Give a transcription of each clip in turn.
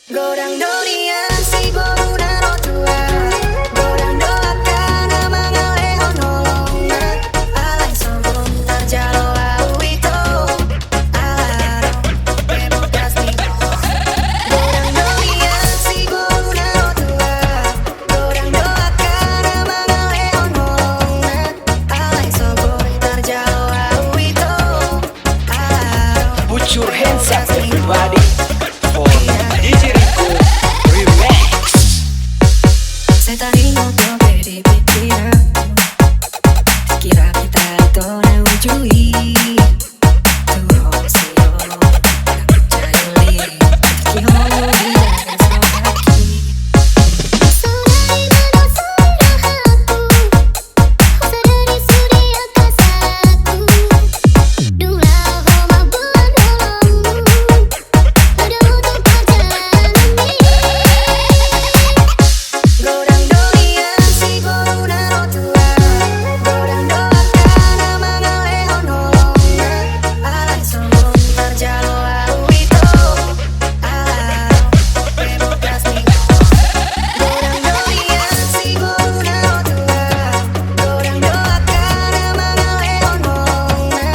Godang dunia si boruna rotua, godang doakan mangaleh onolonga, alai sombong tarjalo au itu, alaro pemudas niko. Godang dunia si boruna rotua, godang doakan mangaleh onolonga, alai sombong tarjalo au itu, alaro. Put your hands up everybody for DJ Rico Remix. Saya tadi ngobrol di pikiranku, kira kita itu nawujui Tuho siyo, aku cari Kiho bilang sokaki. Saudari mana surahaku, saudari surya kasaku, dula homa bulan holongmu, ada untuk perjalanan ini. Godang dunia si boruna rotua, godang doakan mangaleh onolonga, alai sombong tarjalo au itu, alaro pemudas niko. Godang dunia si boruna rotua, godang doakan mangaleh onolonga,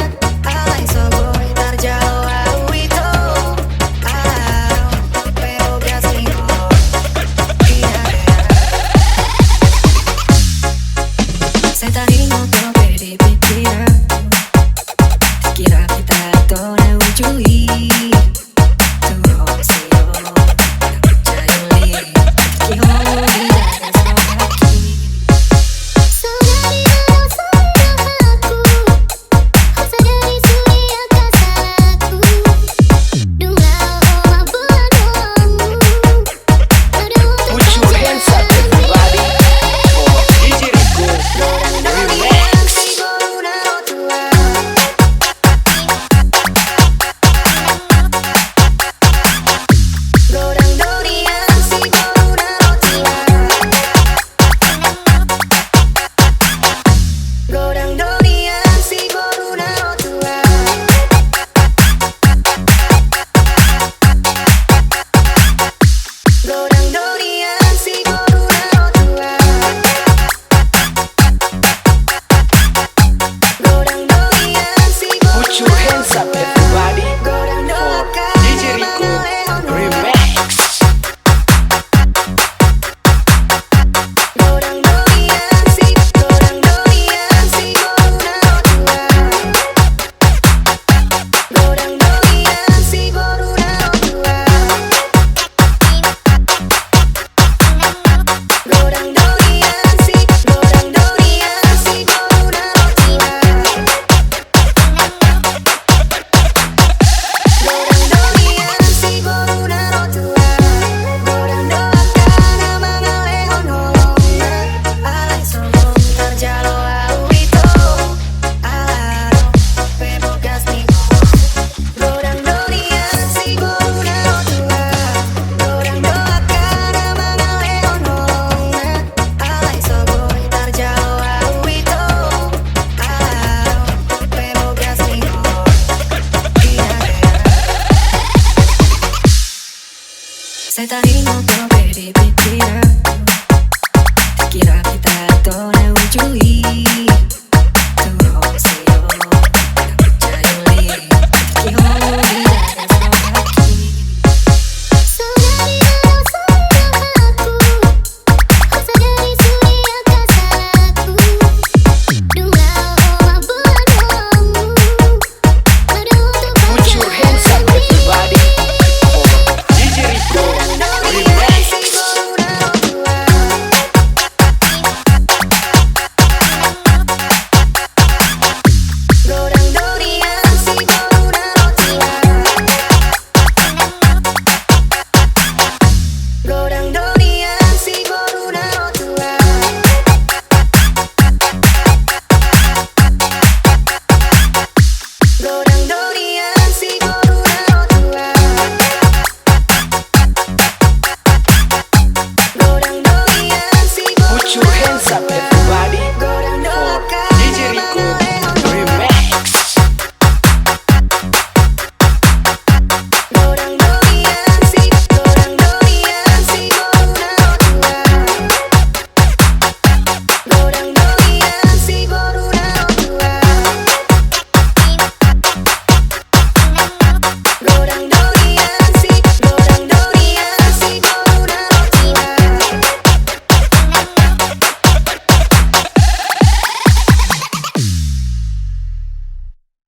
alai sombong tarjalo au itu, alaro pemudas niko. Saya tadi ngobrol di pikiranku, kira kita itu nawujui Tuho siyo, aku cari Kiho bilang sokaki. Saudari mana surahaku, saudari surya kasaku, dula homa bulan holongmu, ada untuk Put your hands up everybody for DJ Rico Godang dunia Remix. si boruna rotua, godang dunia si boruna rotua, godang dunia si boruna rotua, godang dunia si boruna rotua, godang dunia si Put your hands up everybody godang for doakan DJ Rico Remix. Godang dunia si boruna rotua, godang dunia si boruna rotua, godang dunia si boruna rotua, godang dunia si boruna rotua, godang doakan mangaleh onolonga, alai sombong tarjalo au itu, alaro pemudas niko. Godang dunia si boruna rotua, godang doakan mangaleh onolonga, alai sombong tarjalo au itu, alaro pemudas niko. Saya tadi ngobrol di pikiranku, kira kita itu nawujui